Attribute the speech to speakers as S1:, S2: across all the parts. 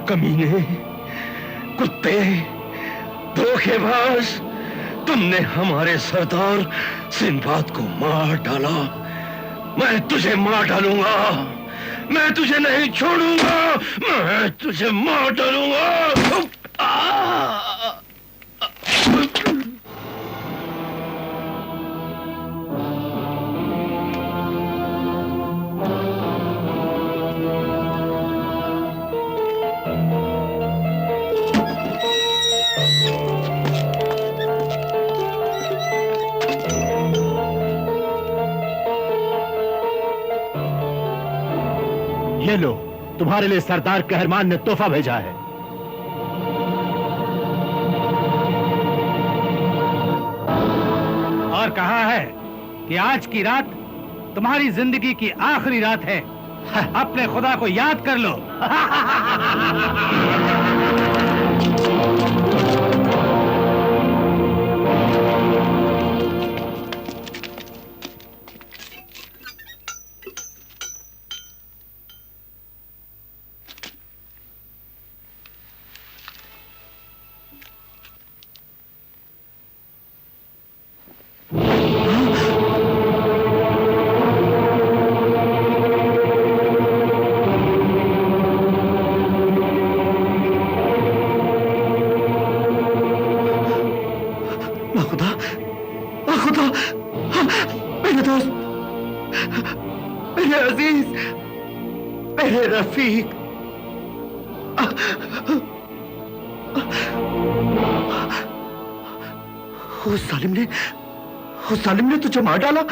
S1: कमीने, कुत्ते, धोखेबाज, तुमने हमारे सरदार सिंदबाद को मार डाला। मैं तुझे मार डालूंगा, मैं तुझे नहीं छोड़ूंगा, मैं तुझे मार डालूंगा।
S2: ये लो, तुम्हारे लिए सरदार कहरमान ने तोहफा भेजा है। और कहा है कि आज की रात तुम्हारी जिंदगी की आखिरी रात है। अपने खुदा को याद कर लो।
S1: मेरे दोस्त, मेरे अजीज, मेरे रफीक, उस जालिम ने तुझे मार डाला।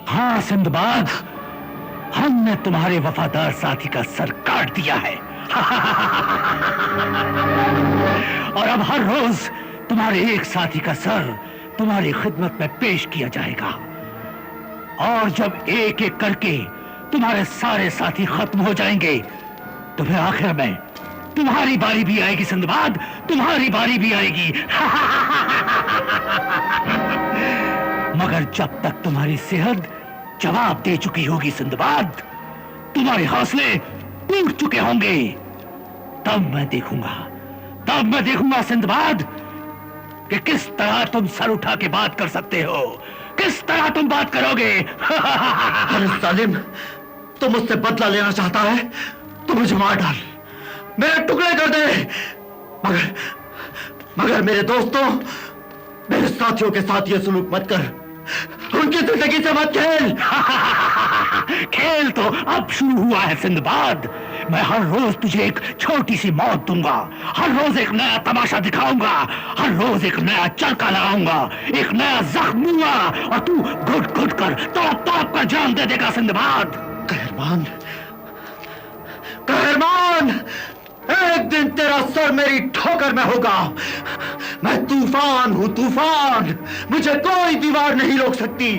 S2: हाँ सिंदबाद, हमने तुम्हारे वफादार साथी का सर काट दिया है। और अब हर रोज तुम्हारे एक साथी का सर तुम्हारी खिदमत में पेश किया जाएगा। और जब एक एक करके तुम्हारे सारे साथी खत्म हो जाएंगे तो फिर आखिर में तुम्हारी बारी भी आएगी सिंदबाद, तुम्हारी बारी भी आएगी। मगर जब तक तुम्हारी सेहत जवाब दे चुकी होगी सिंदबाद, तुम्हारे हौसले टूट चुके होंगे, तब मैं देखूंगा सिंदबाद कि किस तरह तुम सर उठा के बात कर सकते हो, किस तरह तुम बात करोगे।
S1: अरे जालिम, तुम मुझसे बदला लेना चाहता है तो मुझे मार डाल, मेरे टुकड़े कर दे, मगर मेरे दोस्तों, मेरे साथियों के साथ ये सलूक मत कर, उनकी जिंदगी से मत खेल।
S2: खेल तो अब शुरू हुआ है सिंदबाद। मैं हर रोज तुझे एक छोटी सी मौत दूंगा, हर रोज एक नया तमाशा दिखाऊंगा, हर रोज एक नया चरका लगाऊंगा, एक नया जख्म दूंगा और तू घुट घुट कर तड़प कर जान दे देगा सिंदबाद।
S1: कहरमान, एक दिन तेरा सर मेरी ठोकर में होगा। मैं तूफान हूं, तूफान, मुझे कोई दीवार नहीं रोक सकती,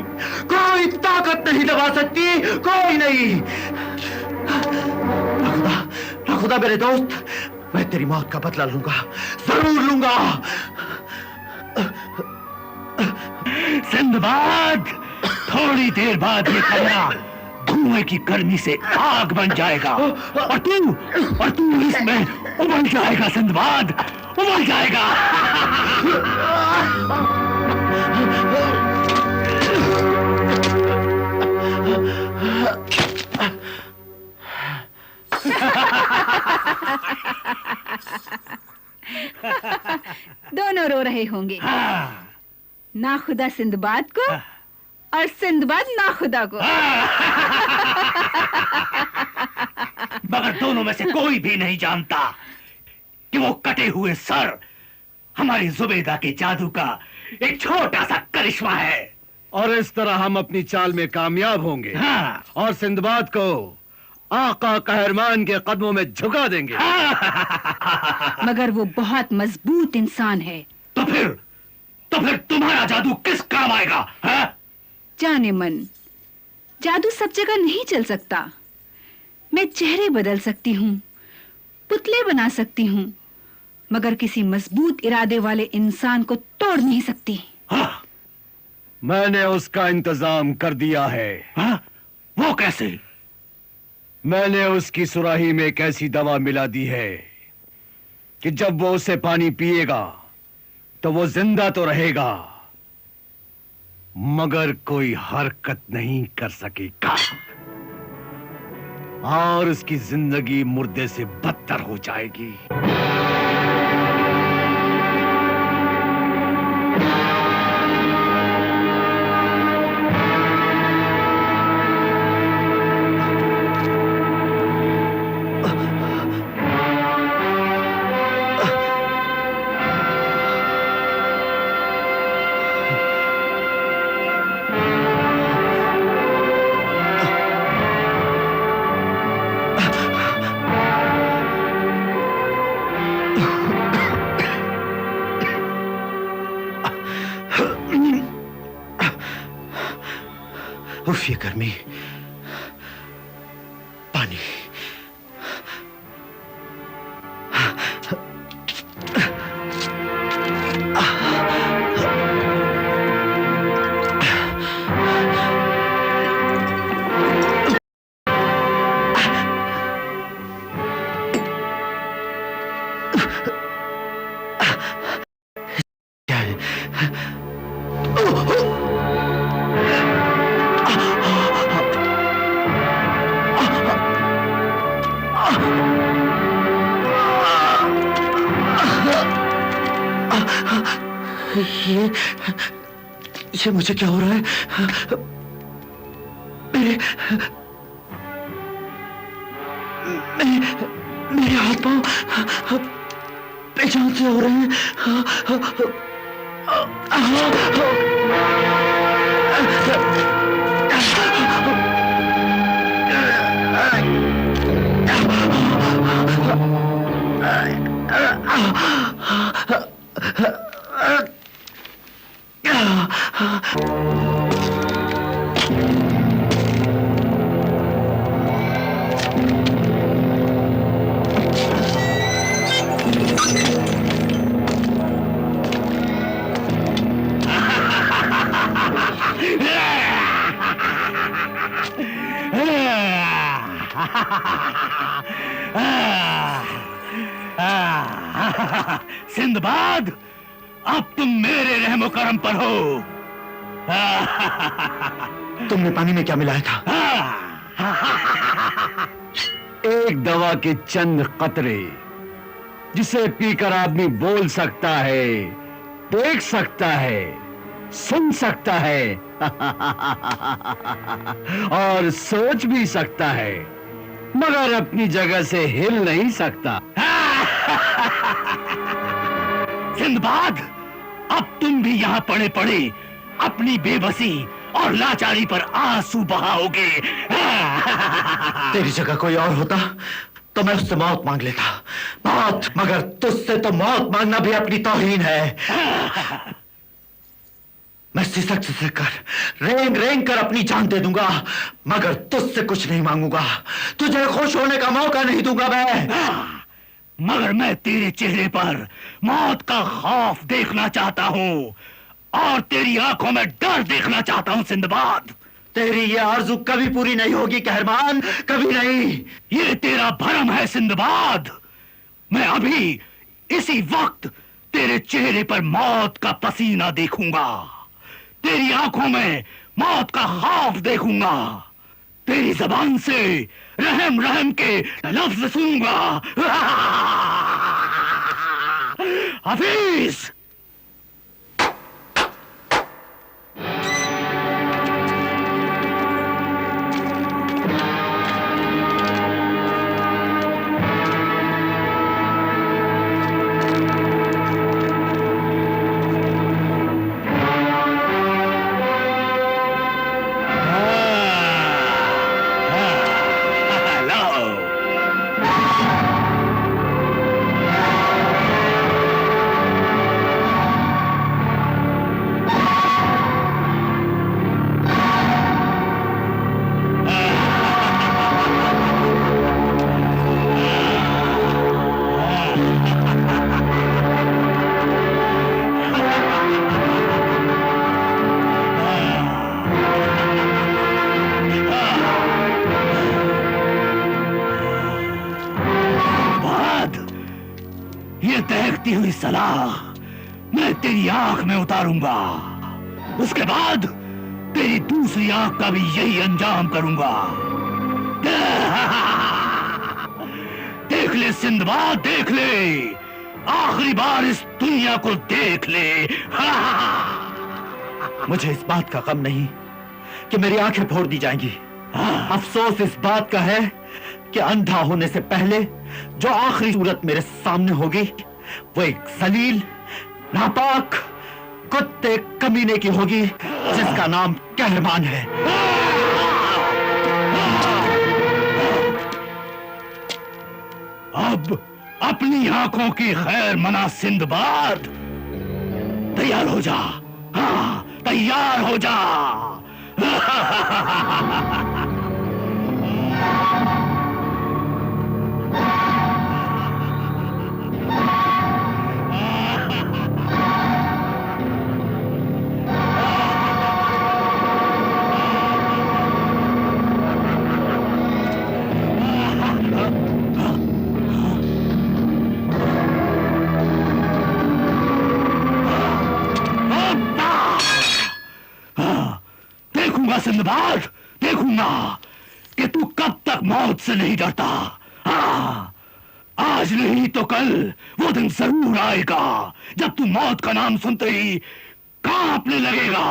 S1: कोई ताकत नहीं दबा सकती, कोई नहीं। ना खुदा मेरे दोस्त, मैं तेरी मौत का बदला लूंगा, जरूर लूंगा।
S2: सिंदबाद, थोड़ी देर बाद ये कमरा धुएं की गर्मी से आग बन जाएगा और तू इसमें उबल जाएगा सिंदबाद, उबल जाएगा।
S3: दोनों रो रहे होंगे। ना खुदा सिंदबाद को और सिंदबाद ना खुदा को।
S2: मगर दोनों में से कोई भी नहीं जानता कि वो कटे हुए सर हमारी जुबैदा के जादू का एक छोटा सा करिश्मा है।
S4: और इस तरह हम अपनी चाल में कामयाब होंगे।
S2: हाँ।
S4: और सिंदबाद को आका कहरमान के कदमों में झुका देंगे।
S3: मगर वो बहुत मजबूत इंसान है।
S2: तो फिर तुम्हारा जादू किस काम आएगा? हाँ?
S3: जाने मन, जादू सब जगह नहीं चल सकता। मैं चेहरे बदल सकती हूँ, पुतले बना सकती हूँ, मगर किसी मजबूत इरादे वाले इंसान को तोड़ नहीं सकती।
S2: हाँ?
S4: मैंने उसका इंतजाम कर दिया है।
S2: हाँ? वो कैसे?
S4: मैंने उसकी सुराही में एक ऐसी दवा मिला दी है कि जब वो उसे पानी पिएगा तो वो जिंदा तो रहेगा, मगर कोई हरकत नहीं कर सकेगा और उसकी जिंदगी मुर्दे से बदतर हो जाएगी।
S1: उफ, ये गर्मी। पानी। क्या है? ये मुझे क्या हो रहा है? मेरे हाथ पांव बेजान से हो रहे हैं।
S2: सिंदबाद, अब तुम मेरे रहमो करम पर हो।
S1: तुमने पानी में क्या मिलाया था?
S4: एक दवा के चंद कतरे, जिसे पीकर आदमी बोल सकता है, देख सकता है, सुन सकता है और सोच भी सकता है, मगर अपनी जगह से हिल नहीं सकता।
S2: सिंदबाद, अब तुम भी यहाँ पड़े पड़े अपनी बेबसी और लाचारी पर आंसू बहाओगे।
S1: तेरी जगह कोई और होता तो मैं उससे मौत मांग लेता, मौत। मगर तुझसे तो मौत मांगना भी अपनी तौहीन है। मैं सिसक सिसक कर, रेंग रेंग कर अपनी जान दे दूंगा, मगर तुझसे कुछ नहीं मांगूंगा। तुझे खुश होने का मौका नहीं दूंगा मैं।
S2: मगर मैं तेरे चेहरे पर मौत का खौफ देखना चाहता हूँ और तेरी आंखों में डर देखना चाहता हूँ सिंदबाद।
S1: तेरी ये आरज़ू कभी पूरी नहीं होगी कहरमान, कभी नहीं।
S2: ये तेरा भरम है सिंदबाद। मैं अभी इसी वक्त तेरे चेहरे पर मौत का पसीना देखूंगा, तेरी आंखों में मौत का खौफ देखूंगा, तेरी जबान से रहम रहम के लफ्ज सुनूंगा। हफीज, ये दहकती हुई सलाख मैं तेरी आंख में उतारूंगा। उसके बाद तेरी दूसरी आंख का भी यही अंजाम करूंगा। देख ले सिंदबाद, देख ले, आखिरी बार इस दुनिया को देख ले।
S1: मुझे इस बात का गम नहीं कि मेरी आंखें फोड़ दी जाएंगी। अफसोस इस बात का है कि अंधा होने से पहले जो आखिरी सूरत मेरे सामने होगी वो एक जलील, नापाक, कुत्ते कमीने की होगी जिसका नाम कहरमान है।
S2: अब अपनी आंखों की खैर मना सिंदबाद, तैयार हो जा। हाँ, तैयार हो जा। देखूंगा सिंदबाद, देखूंगा कि तू कब तक मौत से नहीं डरता। हाँ, आज नहीं तो कल वो दिन जरूर आएगा जब तू मौत का नाम सुनते ही कांपने लगेगा।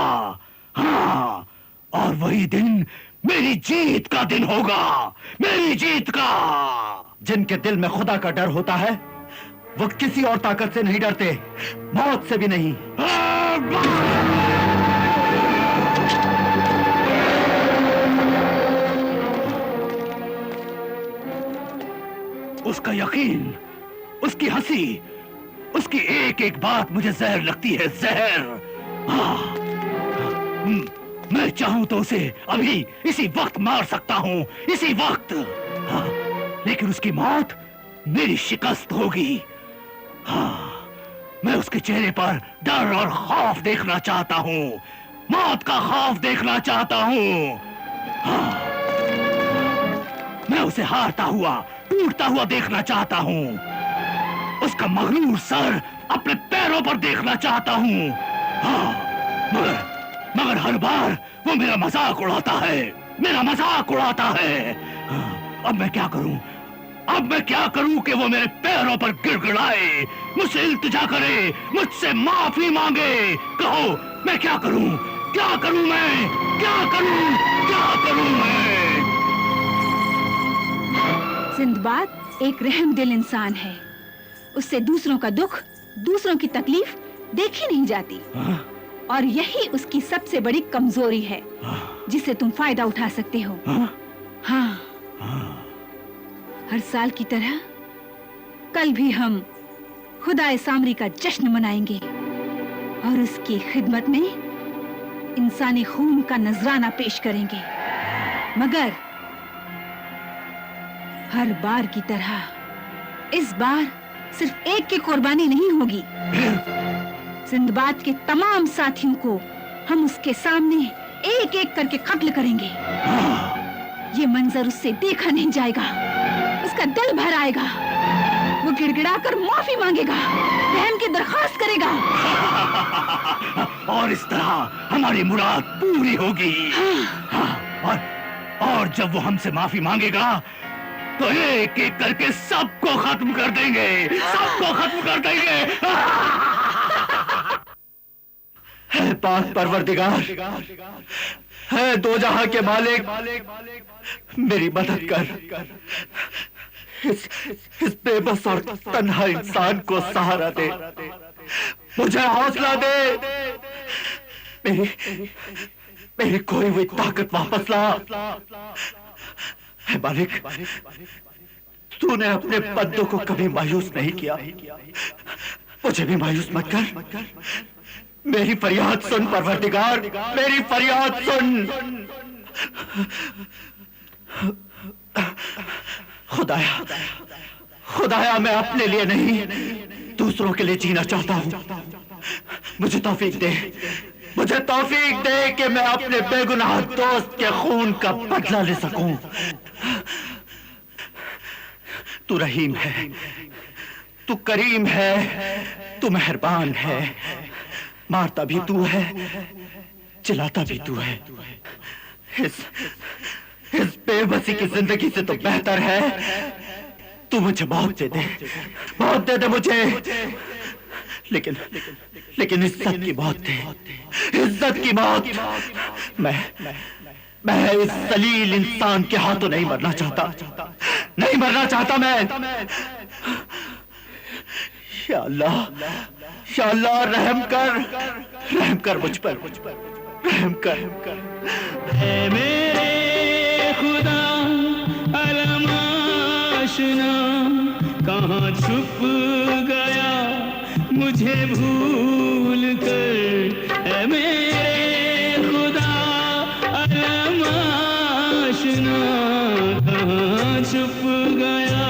S2: हाँ, और वही दिन मेरी जीत का दिन होगा, मेरी जीत का।
S1: जिनके दिल में खुदा का डर होता है वो किसी और ताकत से नहीं डरते, मौत से भी नहीं।
S2: उसका यकीन, उसकी हंसी, उसकी एक एक बात मुझे जहर लगती है, जहर। मैं चाहूं तो उसे अभी इसी वक्त मार सकता हूं, इसी वक्त। लेकिन उसकी मौत मेरी शिकस्त होगी। मैं उसके चेहरे पर डर और खौफ देखना चाहता हूं, मौत का खौफ देखना चाहता हूं। मैं उसे हारता हुआ, टूटता हुआ देखना चाहता हूं। उसका मगरूर सर अपने पैरों पर देखना चाहता हूं। मगर हर बार वो मेरा मजाक उड़ाता है, मेरा मजाक उड़ाता है। अब मैं क्या करूं? अब मैं क्या करूं कि वो मेरे पैरों पर गिड़गिड़ाए, मुझसे इल्तिजा करे, मुझसे माफी मांगे। कहो, मैं क्या करूं? क्या करूं मैं? क्या करूं? क्या करूं मैं?
S3: सिंदबाद एक रहमदिल इंसान है। उससे दूसरों का दुख, दूसरों की तकलीफ देखी नहीं जाती। और यही उसकी सबसे बड़ी कमजोरी है जिसे तुम फायदा उठा सकते हो। हाँ, हर साल की तरह कल भी हम खुदाए सामरी का जश्न मनाएंगे और उसकी खिदमत में इंसानी खून का नजराना पेश करेंगे। मगर हर बार की तरह इस बार सिर्फ एक की कुर्बानी नहीं होगी। सिंदबाद के तमाम साथियों को हम उसके सामने एक एक करके कत्ल करेंगे। ये मंजर उससे देखा नहीं जाएगा, उसका दिल भर आएगा। वो गिड़गिड़ाकर माफी मांगेगा, रहम की दरखास्त करेगा।
S2: और इस तरह हमारी मुराद पूरी होगी। और जब वो हमसे माफी मांगेगा तो एक एक करके सबको खत्म कर देंगे, सबको खत्म कर देंगे।
S1: है पाक परवरदिगार, है दो जहां के मालिक, मेरी मदद कर। इस बेबस और तन्हा इंसान को सहारा दे, मुझे हौसला दे। मेरी खोई हुई ताकत वापस ला। है मालिक, तूने अपने बंदों को कभी मायूस नहीं किया, मुझे भी मायूस मत कर। मेरी फरियाद सुन परवरदिगार, मेरी फरियाद सुन। खुदाया मैं अपने लिए नहीं दूसरों के लिए जीना चाहता हूं। मुझे तौफीक दे, मुझे तौफीक दे कि मैं अपने बेगुनाह दोस्त के खून का बदला ले सकूं। तू रहीम है, तू करीम है, तू मेहरबान है, मारता भी तू है, चिल्लाता भी तू है। इस बेबसी की जिंदगी से तो बेहतर है तू मुझे मौत दे दे, मौत दे दे मुझे, लेकिन इज्जत की मौत दे, इज्जत की मौत। मैं इस जलील इंसान के हाथों नहीं मरना चाहता, नहीं मरना चाहता मैं। या अल्लाह, या अल्लाह रहम कर मुझ पर, रहम कर।
S5: ऐ मेरे खुदा अलम आशना, कहाँ छुप गया मुझे भूल कर। ऐ मेरे खुदा अलम आशना, कहाँ छुप गया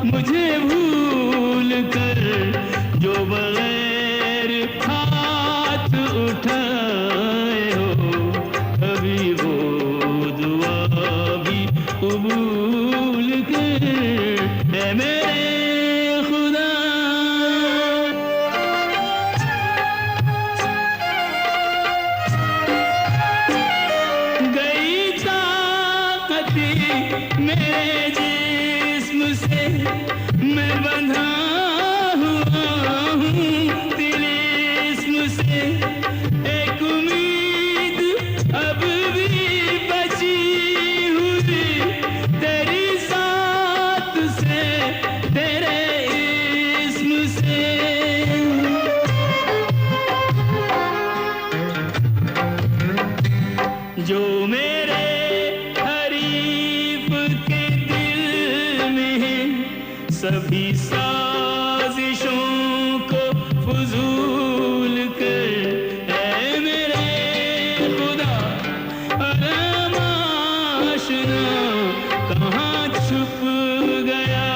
S5: मुझे भूल कर। जो बगैर हाथ उठाए हो कभी वो दुआ भी कबूल कर। ऐ मेरे खुदा। गई ताकती मेरे जिस्म से, मैं बंधा हुआ हूँ तिलिस्म से। एक उम्मीद अब भी बची हुई तेरी साथ से, तेरे इस्म से। जो मेरे हरीफ के दिल में है, सभी साजिशों को फजूल कर। ऐ मेरे खुदा अलम आशना, कहाँ छुप गया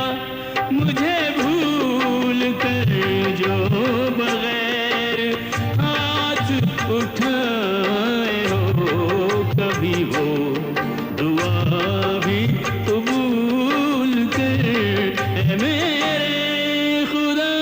S5: मुझे भूल कर। जो बगैर हाथ उठाए हो कभी वो दुआ भी कबूल कर। ऐ मेरे खुदा।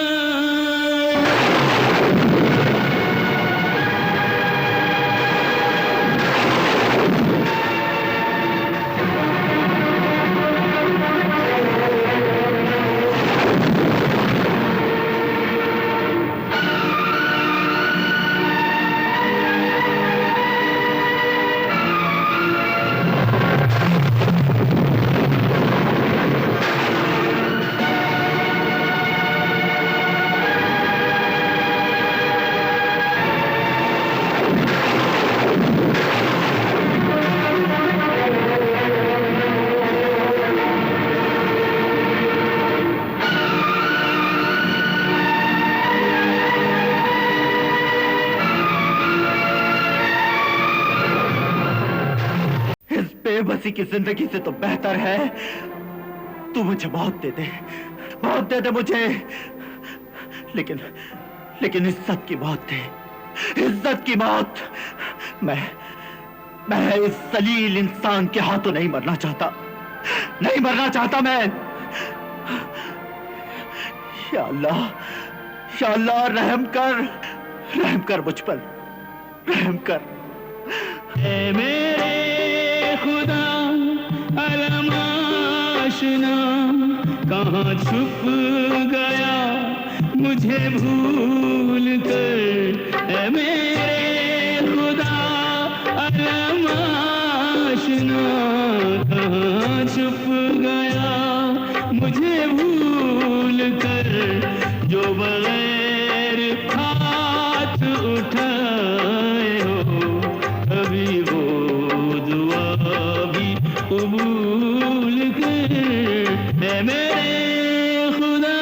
S1: बेबसी की जिंदगी से तो बेहतर है तू मुझे मौत दे दे, मौत दे दे मुझे, लेकिन इज्जत की मौत दे, इज्जत की मौत। मैं इस जलील इंसान के हाथों नहीं मरना चाहता, नहीं मरना चाहता मैं। या अल्लाह, या अल्लाह रहम कर मुझ पर, रहम कर।
S5: ऐ मेरे खुदा अलम आशना, कहाँ छुप गया मुझे भूल कर। ऐ मेरे खुदा अलम आशना, कहाँ छुप गया मुझे भूल कर। जो बगैर हाथ उठाए हो कभी वो दुआ भी कबूल कर। ऐ मेरे खुदा।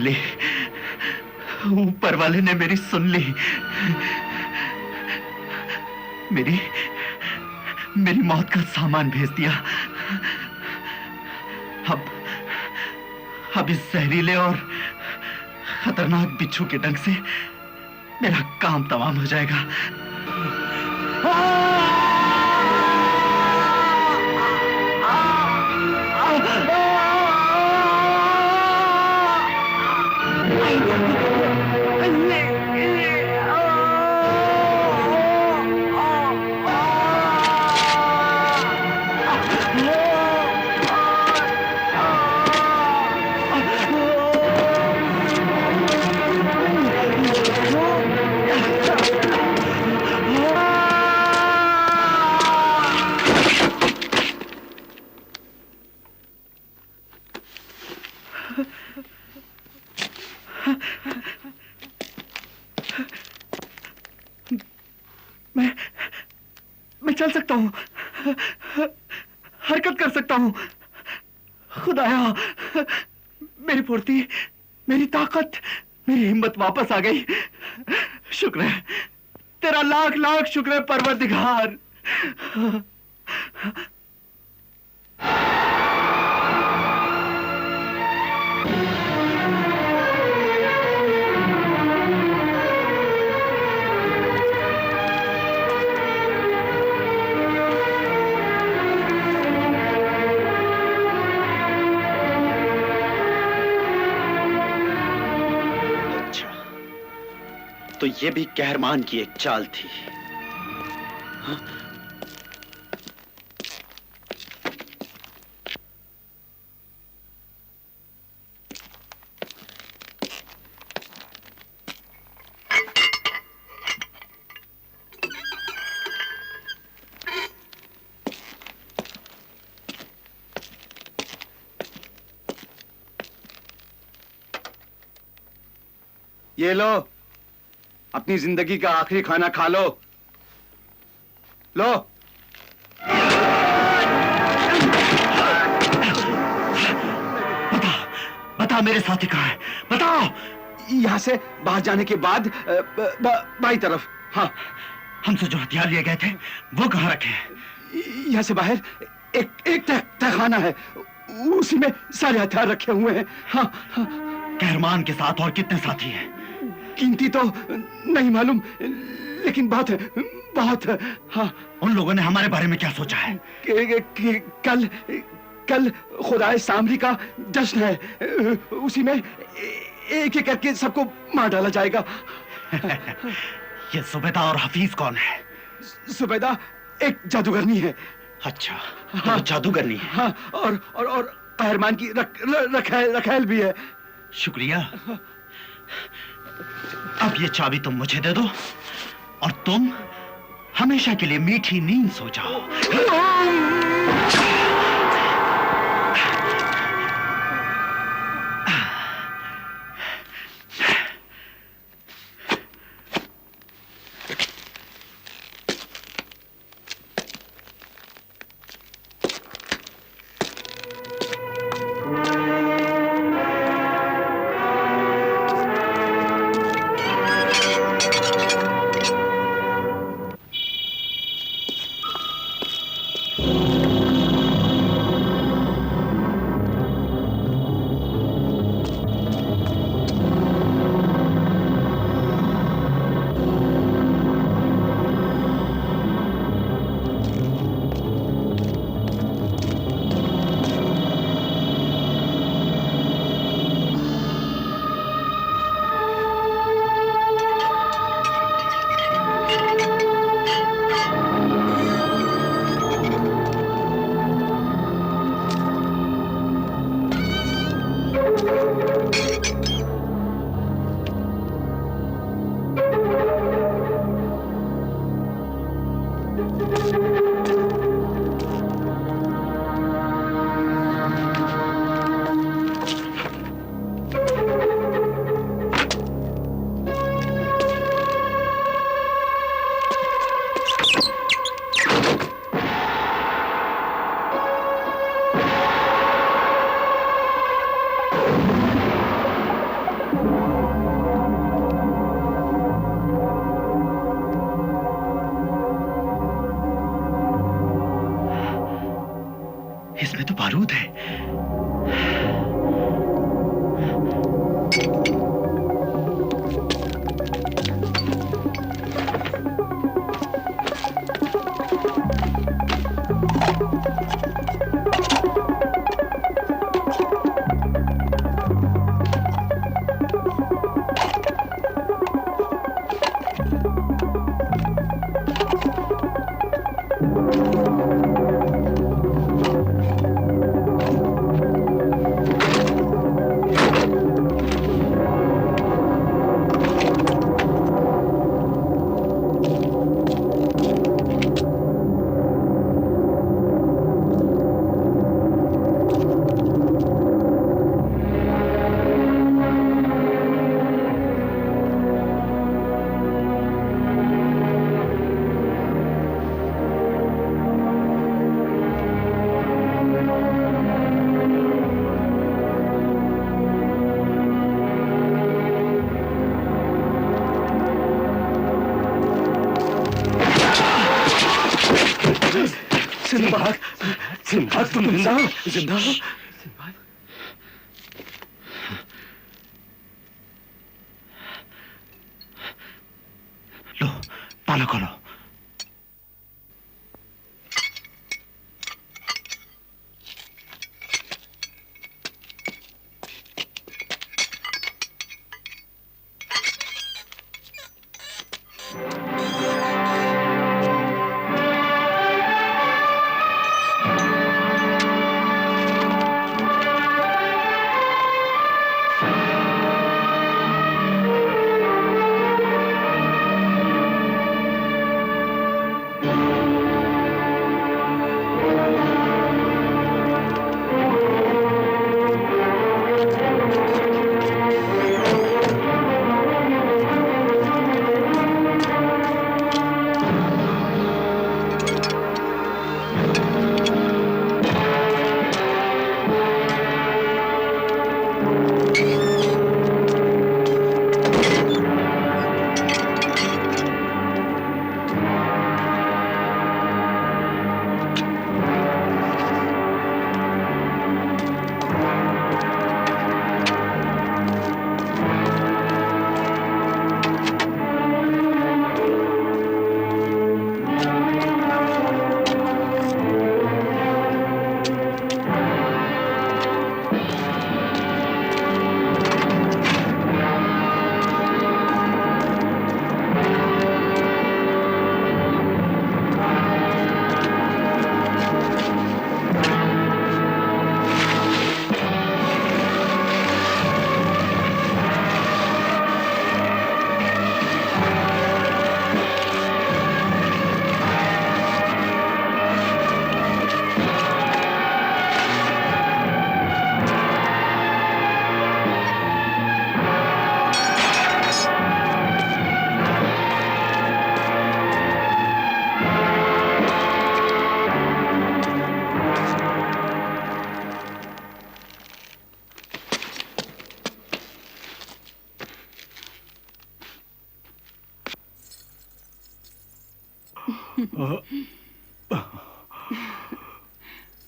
S1: ली, ऊपर वाले ने मेरी सुन ली। मेरी मौत का सामान भेज दिया। अब इस जहरीले और खतरनाक बिच्छू के डंक से मेरा काम तमाम हो जाएगा। मैं चल सकता हूं, हरकत कर सकता हूं। खुदाया, मेरी फुर्ती, मेरी ताकत, मेरी हिम्मत वापस आ गई। शुक्र है, तेरा लाख लाख शुक्र है परवरदिगार। तो ये भी कहरमान की एक चाल थी। हाँ?
S4: ये लो, अपनी जिंदगी का आखिरी खाना खा लो। लो।
S1: बता मेरे साथी कहाँ है? बताओ।
S4: यहां से बाहर जाने के बाद बाई तरफ। हाँ।
S1: हमसे जो हथियार लिए गए थे वो कहाँ रखे हैं?
S4: यहां से बाहर एक तहखाना है, उसी में सारे हथियार रखे हुए हैं। हाँ, हाँ।
S1: कहरमान के साथ और कितने साथी हैं?
S4: गिनती तो नहीं मालूम, लेकिन बहुत है, बहुत है। हाँ।
S1: उन लोगों ने हमारे बारे में क्या सोचा है?
S4: कल खुदाए सामरी का जश्न है, उसी में एक एक करके सबको मार डाला जाएगा।
S1: ये सुबेदा और हफीज कौन है?
S4: सुबेदा एक जादूगरनी है।
S1: अच्छा,
S4: हाँ,
S1: तो जादूगरनी है।
S4: हाँ, और कहरमान की रखैल भी है।
S1: शुक्रिया। अब ये चाबी तुम मुझे दे दो और तुम हमेशा के लिए मीठी नींद सो जाओ।
S2: बारूद है।
S1: सिंदबाद, सिंदबाद तुम जिंदा हो? जिंदा हो?
S2: लो ताला खोलो।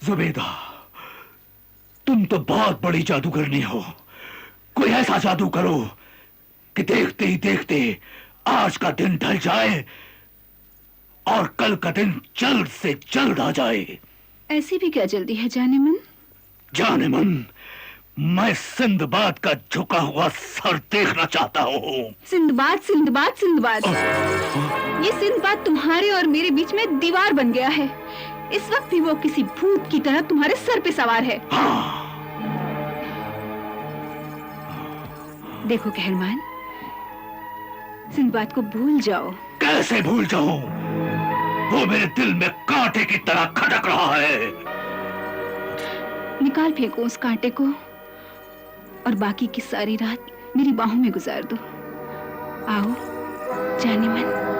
S2: जुबेदा, तुम तो बहुत बड़ी जादूगरनी हो। कोई ऐसा जादू करो कि देखते ही देखते आज का दिन ढल जाए और कल का दिन जल्द से जल्द आ जाए।
S3: ऐसी भी क्या जल्दी है जाने मन?
S2: जाने मन, मैं सिंदबाद का झुका हुआ सर देखना चाहता हूँ।
S3: Sinbad, Sinbad, Sinbad. ये सिंदबाद तुम्हारे और मेरे बीच में दीवार बन गया है। इस वक्त भी वो किसी भूत की तरह तुम्हारे सर पे सवार है।
S2: हाँ।
S3: देखो कहरमान, सिंदबाद को भूल जाओ।
S2: कैसे भूल जाऊं? वो मेरे दिल में कांटे की तरह खटक रहा है।
S3: निकाल फेंको उस कांटे को और बाकी की सारी रात मेरी बाहों में गुजार दो। आओ जाने मन।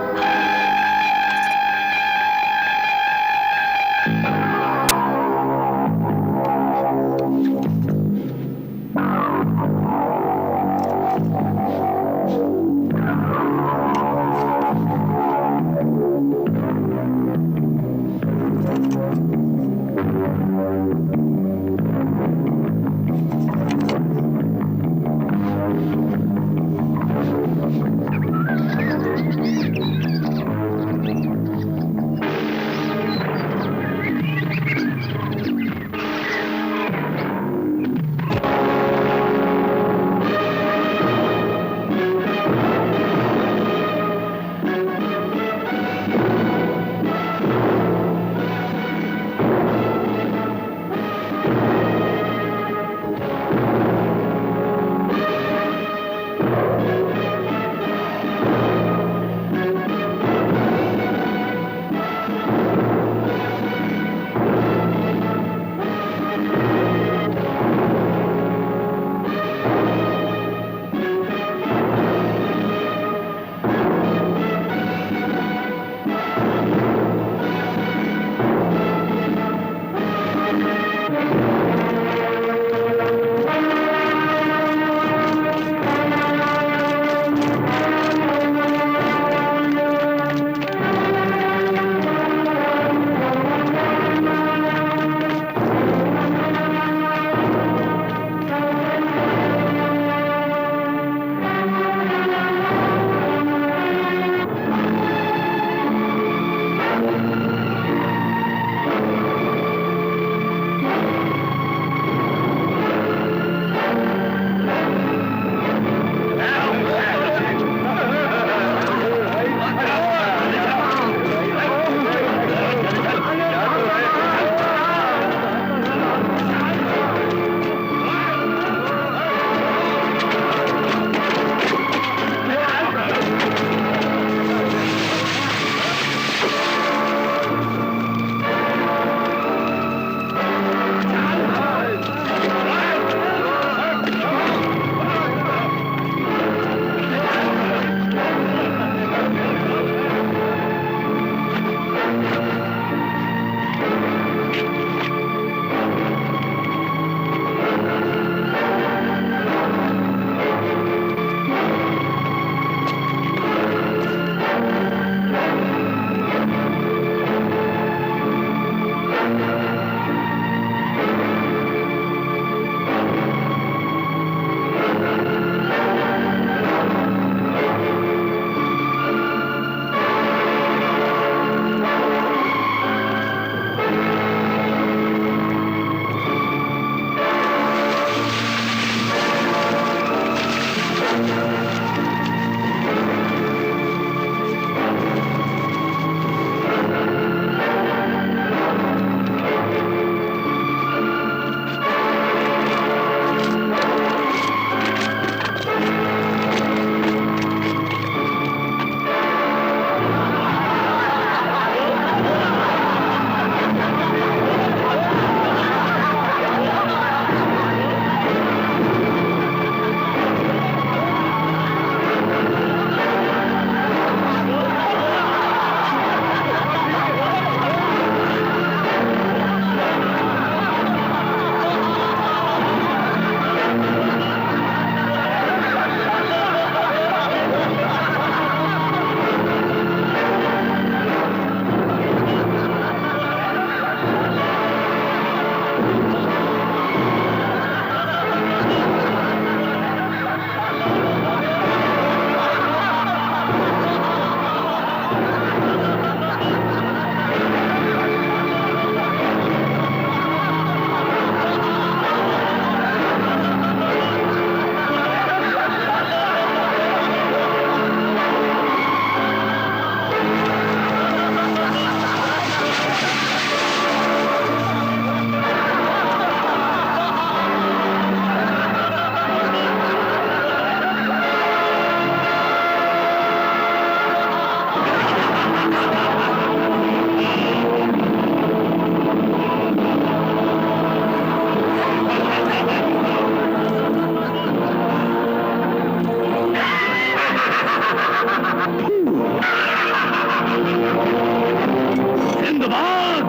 S2: सिंदबाद!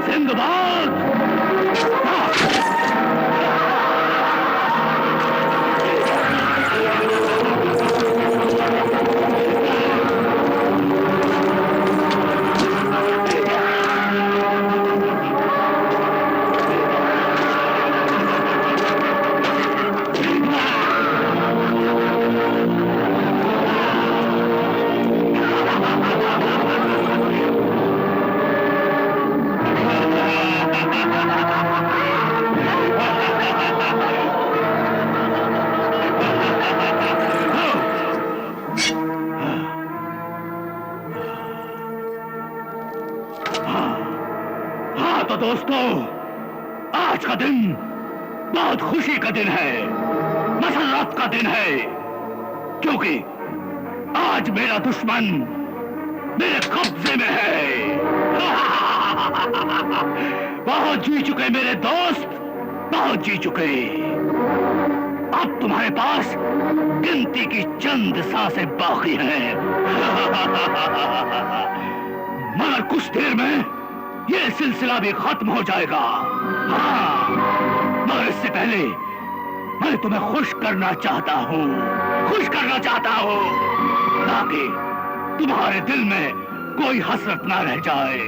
S2: सिंदबाद! तो दोस्तों, आज का दिन बहुत खुशी का दिन है, मसरत का दिन है, क्योंकि आज मेरा दुश्मन मेरे कब्जे में है। बहुत जी चुके मेरे दोस्त, बहुत जी चुके। अब तुम्हारे पास गिनती की चंद सांसें बाकी हैं। मगर कुछ देर में ये सिलसिला भी खत्म हो जाएगा। हाँ, मगर इससे पहले मैं तुम्हें खुश करना चाहता हूँ, खुश करना चाहता हूँ, ताकि तुम्हारे दिल में कोई हसरत ना रह जाए।